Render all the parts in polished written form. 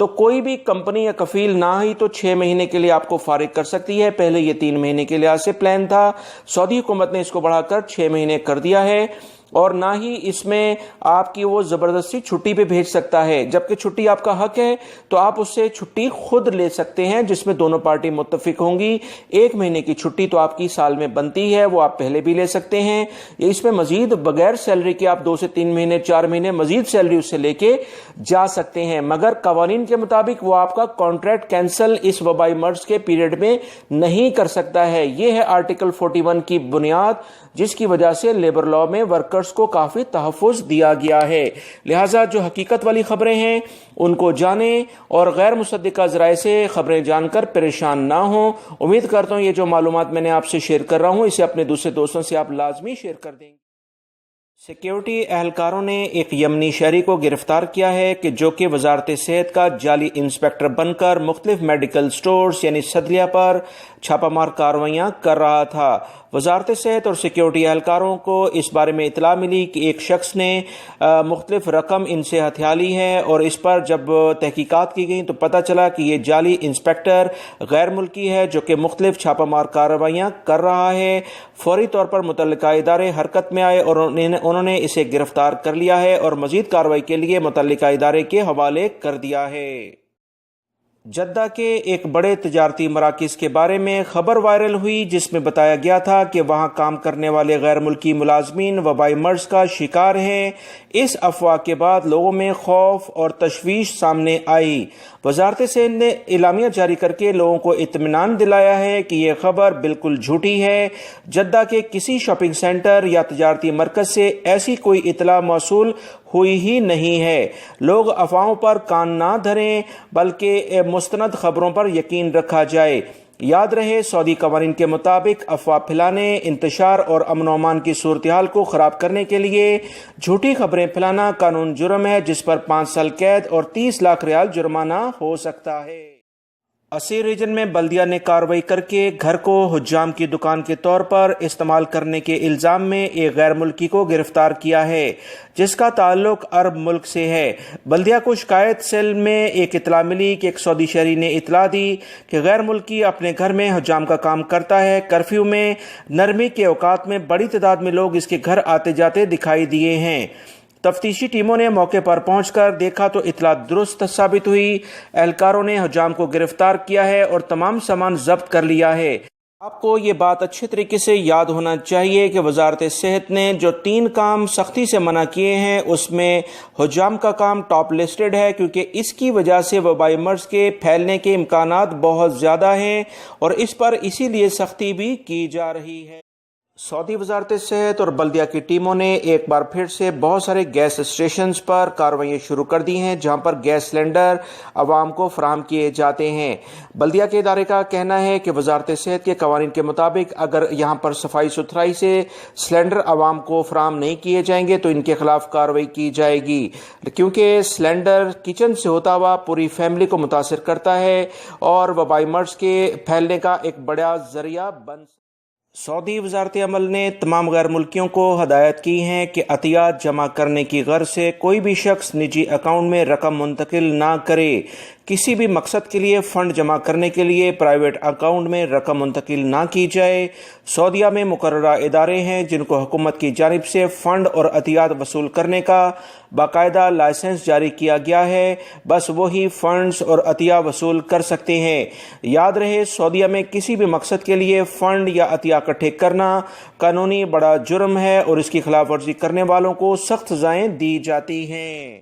تو کوئی بھی کمپنی یا کفیل نہ ہی تو 6 مہینے کے لیے آپ کو فارغ کر سکتی ہے. پہلے یہ 3 مہینے کے لحاظ سے پلان تھا، سعودی حکومت نے اس کو بڑھا کر 6 مہینے کر دیا ہے. اور نہ ہی اس میں آپ کی وہ زبردستی چھٹی پہ بھیج سکتا ہے، جبکہ چھٹی آپ کا حق ہے تو آپ اس سے چھٹی خود لے سکتے ہیں جس میں دونوں پارٹی متفق ہوں گی. 1 مہینے کی چھٹی تو آپ کی سال میں بنتی ہے، وہ آپ پہلے بھی لے سکتے ہیں. اس میں مزید بغیر سیلری کے آپ 2 سے 3 مہینے 4 مہینے مزید سیلری اس سے لے کے جا سکتے ہیں، مگر قوانین کے مطابق وہ آپ کا کانٹریکٹ کینسل اس وبائی مرض کے پیریڈ میں نہیں کر سکتا ہے. یہ ہے آرٹیکل 41 کی بنیاد، جس کی وجہ سے لیبر لا میں ورکرز کو کافی تحفظ دیا گیا ہے. لہٰذا جو حقیقت والی خبریں ہیں ان کو جانیں اور غیر مصدقہ ذرائع سے خبریں جان کر پریشان نہ ہوں. امید کرتا ہوں یہ جو معلومات میں نے آپ سے شیئر کر رہا ہوں اسے اپنے دوسرے دوستوں سے آپ لازمی شیئر کر دیں گے. سیکیورٹی اہلکاروں نے ایک یمنی شہری کو گرفتار کیا ہے کہ جو کہ وزارت صحت کا جعلی انسپیکٹر بن کر مختلف میڈیکل سٹورز یعنی صیدلیہ پر چھاپہ مار کارروائیاں کر رہا تھا. وزارت صحت اور سیکیورٹی اہلکاروں کو اس بارے میں اطلاع ملی کہ ایک شخص نے مختلف رقم ان سے ہتھیا لی ہے، اور اس پر جب تحقیقات کی گئی تو پتہ چلا کہ یہ جعلی انسپیکٹر غیر ملکی ہے جو کہ مختلف چھاپہ مار کارروائیاں کر رہا ہے. فوری طور پر متعلقہ ادارے حرکت میں آئے اور انہوں نے اسے گرفتار کر لیا ہے اور مزید کارروائی کے لیے متعلقہ ادارے کے حوالے کر دیا ہے. جدہ کے ایک بڑے تجارتی مراکز کے بارے میں خبر وائرل ہوئی جس میں بتایا گیا تھا کہ وہاں کام کرنے والے غیر ملکی ملازمین وبائی مرض کا شکار ہیں. اس افواہ کے بعد لوگوں میں خوف اور تشویش سامنے آئی. وزارت صحت نے اعلامیہ جاری کر کے لوگوں کو اطمینان دلایا ہے کہ یہ خبر بالکل جھوٹی ہے. جدہ کے کسی شاپنگ سینٹر یا تجارتی مرکز سے ایسی کوئی اطلاع موصول ہوئی ہی نہیں ہے. لوگ افواہوں پر کان نہ دھریں بلکہ مستند خبروں پر یقین رکھا جائے. یاد رہے سعودی قوانین کے مطابق افواہ پھیلانے، انتشار اور امن و امان کی صورتحال کو خراب کرنے کے لیے جھوٹی خبریں پھیلانا قانون جرم ہے جس پر 5 سال قید اور 30 لاکھ ریال جرمانہ ہو سکتا ہے. اسیر ریجن میں بلدیہ نے کارروائی کر کے گھر کو حجام کی دکان کے طور پر استعمال کرنے کے الزام میں ایک غیر ملکی کو گرفتار کیا ہے جس کا تعلق عرب ملک سے ہے. بلدیہ کو شکایت سیل میں ایک اطلاع ملی کہ ایک سعودی شہری نے اطلاع دی کہ غیر ملکی اپنے گھر میں حجام کا کام کرتا ہے. کرفیو میں نرمی کے اوقات میں بڑی تعداد میں لوگ اس کے گھر آتے جاتے دکھائی دیے ہیں. تفتیشی ٹیموں نے موقع پر پہنچ کر دیکھا تو اطلاع درست ثابت ہوئی. اہلکاروں نے حجام کو گرفتار کیا ہے اور تمام سامان ضبط کر لیا ہے. آپ کو یہ بات اچھے طریقے سے یاد ہونا چاہیے کہ وزارت صحت نے جو 3 کام سختی سے منع کیے ہیں اس میں حجام کا کام ٹاپ لسٹڈ ہے، کیونکہ اس کی وجہ سے وبائی مرض کے پھیلنے کے امکانات بہت زیادہ ہیں اور اس پر اسی لیے سختی بھی کی جا رہی ہے. سعودی وزارت صحت اور بلدیہ کی ٹیموں نے ایک بار پھر سے بہت سارے گیس اسٹیشنز پر کارروائیاں شروع کر دی ہیں جہاں پر گیس سلنڈر عوام کو فراہم کیے جاتے ہیں. بلدیہ کے ادارے کا کہنا ہے کہ وزارت صحت کے قوانین کے مطابق اگر یہاں پر صفائی ستھرائی سے سلنڈر عوام کو فراہم نہیں کیے جائیں گے تو ان کے خلاف کارروائی کی جائے گی، کیونکہ سلنڈر کچن سے ہوتا ہوا پوری فیملی کو متاثر کرتا ہے اور وبائی مرض کے پھیلنے کا ایک بڑا ذریعہ بن. سعودی وزارت عمل نے تمام غیر ملکیوں کو ہدایت کی ہیں کہ عطیات جمع کرنے کی غرض سے کوئی بھی شخص نجی اکاؤنٹ میں رقم منتقل نہ کرے. کسی بھی مقصد کے لیے فنڈ جمع کرنے کے لیے پرائیویٹ اکاؤنٹ میں رقم منتقل نہ کی جائے. سعودیہ میں مقررہ ادارے ہیں جن کو حکومت کی جانب سے فنڈ اور عطیات وصول کرنے کا باقاعدہ لائسنس جاری کیا گیا ہے، بس وہی فنڈز اور عطیہ وصول کر سکتے ہیں. یاد رہے سعودیہ میں کسی بھی مقصد کے لیے فنڈ یا عطیہ اکٹھے کرنا قانونی بڑا جرم ہے اور اس کی خلاف ورزی کرنے والوں کو سخت سزائیں دی جاتی ہیں.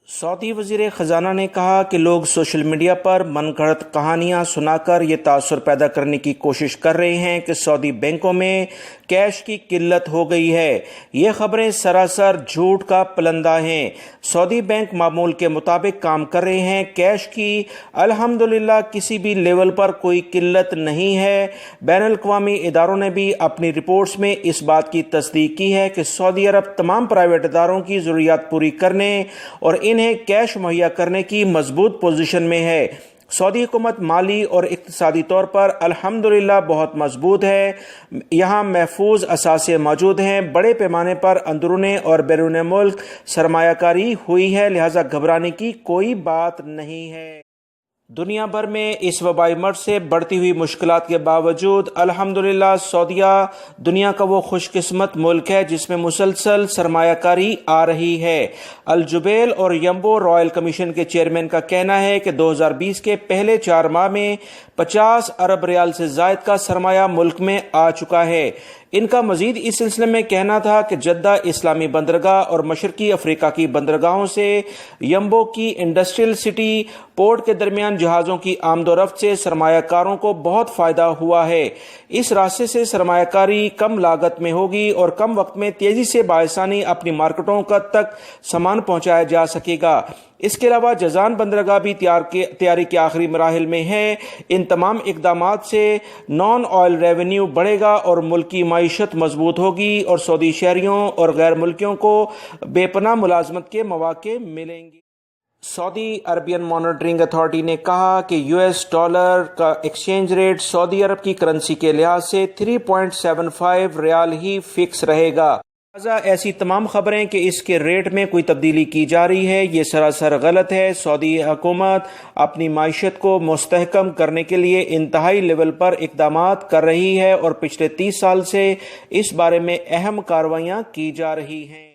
سعودی وزیر خزانہ نے کہا کہ لوگ سوشل میڈیا پر من گھڑت کہانیاں سنا کر یہ تاثر پیدا کرنے کی کوشش کر رہے ہیں کہ سعودی بینکوں میں کیش کی قلت ہو گئی ہے. یہ خبریں سراسر جھوٹ کا پلندہ ہیں. سعودی بینک معمول کے مطابق کام کر رہے ہیں. کیش کی الحمدللہ کسی بھی لیول پر کوئی قلت نہیں ہے. بین الاقوامی اداروں نے بھی اپنی رپورٹس میں اس بات کی تصدیق کی ہے کہ سعودی عرب تمام پرائیویٹ اداروں کی ضروریات پوری کرنے اور انہیں کیش مہیا کرنے کی مضبوط پوزیشن میں ہے. سعودی حکومت مالی اور اقتصادی طور پر الحمدللہ بہت مضبوط ہے۔ یہاں محفوظ اثاثے موجود ہیں، بڑے پیمانے پر اندرون اور بیرون ملک سرمایہ کاری ہوئی ہے، لہٰذا گھبرانے کی کوئی بات نہیں ہے۔ دنیا بھر میں اس وبائی مرض سے بڑھتی ہوئی مشکلات کے باوجود الحمدللہ سعودیہ دنیا کا وہ خوش قسمت ملک ہے جس میں مسلسل سرمایہ کاری آ رہی ہے۔ الجبیل اور یمبو رائل کمیشن کے چیئرمین کا کہنا ہے کہ 2020 کے پہلے 4 ماہ میں 50 ارب ریال سے زائد کا سرمایہ ملک میں آ چکا ہے۔ ان کا مزید اس سلسلے میں کہنا تھا کہ جدہ اسلامی بندرگاہ اور مشرقی افریقہ کی بندرگاہوں سے یمبو کی انڈسٹریل سٹی پورٹ کے درمیان جہازوں کی آمد و رفت سے سرمایہ کاروں کو بہت فائدہ ہوا ہے۔ اس راستے سے سرمایہ کاری کم لاگت میں ہوگی اور کم وقت میں تیزی سے بآسانی اپنی مارکیٹوں تک سامان پہنچایا جا سکے گا۔ اس کے علاوہ جازان بندرگاہ بھی تیاری کے آخری مراحل میں ہے۔ ان تمام اقدامات سے نان آئل ریونیو بڑھے گا اور ملک کی معیشت مضبوط ہوگی اور سعودی شہریوں اور غیر ملکیوں کو بے پناہ ملازمت کے مواقع ملیں گے۔ سعودی عربین مانیٹرنگ اتھارٹی نے کہا کہ US ڈالر کا ایکسچینج ریٹ سعودی عرب کی کرنسی کے لحاظ سے 3.75 ریال ہی فکس رہے گا۔ لہٰذا ایسی تمام خبریں کہ اس کے ریٹ میں کوئی تبدیلی کی جا رہی ہے، یہ سراسر غلط ہے۔ سعودی حکومت اپنی معیشت کو مستحکم کرنے کے لیے انتہائی لیول پر اقدامات کر رہی ہے اور پچھلے 30 سال سے اس بارے میں اہم کارروائیاں کی جا رہی ہیں۔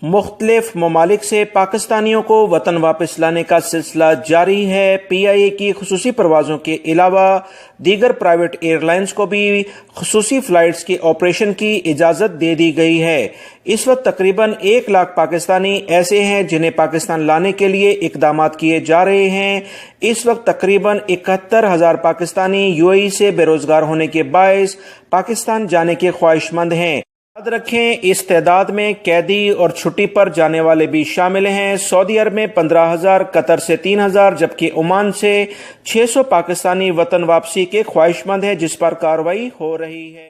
مختلف ممالک سے پاکستانیوں کو وطن واپس لانے کا سلسلہ جاری ہے۔ PIA کی خصوصی پروازوں کے علاوہ دیگر پرائیویٹ ایئر لائنز کو بھی خصوصی فلائٹس کے آپریشن کی اجازت دے دی گئی ہے۔ اس وقت تقریباً 1 لاکھ پاکستانی ایسے ہیں جنہیں پاکستان لانے کے لیے اقدامات کیے جا رہے ہیں۔ اس وقت تقریباً 71,000 پاکستانی UAE سے بے روزگار ہونے کے باعث پاکستان جانے کے خواہش مند ہیں۔ یاد رکھیں اس تعداد میں قیدی اور چھٹی پر جانے والے بھی شامل ہیں۔ سعودی عرب میں 15,000، قطر سے 3,000 جبکہ عمان سے 600 پاکستانی وطن واپسی کے خواہش مند ہیں جس پر کارروائی ہو رہی ہے۔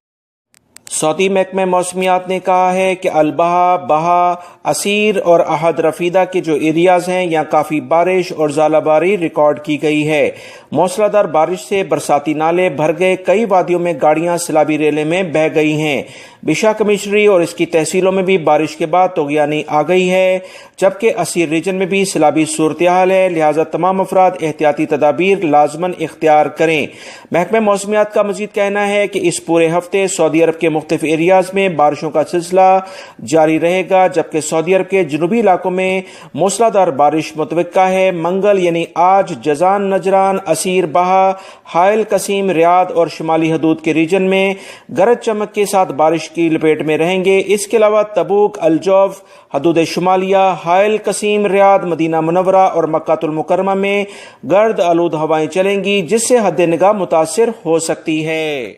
سعودی محکمہ موسمیات نے کہا ہے کہ البہا، بہا، عسیر اور احد رفیدہ کے جو ایریاز ہیں یہاں کافی بارش اور ژالہ باری ریکارڈ کی گئی ہے۔ موسلا دھار بارش سے برساتی نالے بھر گئے، کئی وادیوں میں گاڑیاں سیلابی ریلے میں بہہ گئی ہیں۔ بشا کمشنری اور اس کی تحصیلوں میں بھی بارش کے بعد طغیانی آ گئی ہے، جبکہ عسیر ریجن میں بھی سیلابی صورتحال ہے، لہٰذا تمام افراد احتیاطی تدابیر لازماً اختیار کریں۔ محکمہ موسمیات کا مزید کہنا ہے کہ اس پورے ہفتے سعودی عرب کے مختلف ایریاز میں بارشوں کا سلسلہ جاری رہے گا، جبکہ سعودی عرب کے جنوبی علاقوں میں موسلا دھار بارش متوقع ہے۔ منگل یعنی آج جازان، نجران، عسیر، بہا، حائل، قصیم، ریاض اور شمالی حدود کے ریجن میں گرج چمک کے ساتھ بارش کی لپیٹ میں رہیں گے۔ اس کے علاوہ تبوک، الجوف، حدود شمالیہ، حائل، قصیم، ریاض، مدینہ منورہ اور مکہ المکرمہ میں گرد آلود ہوائیں چلیں گی جس سے حد نگاہ متاثر ہو سکتی ہے۔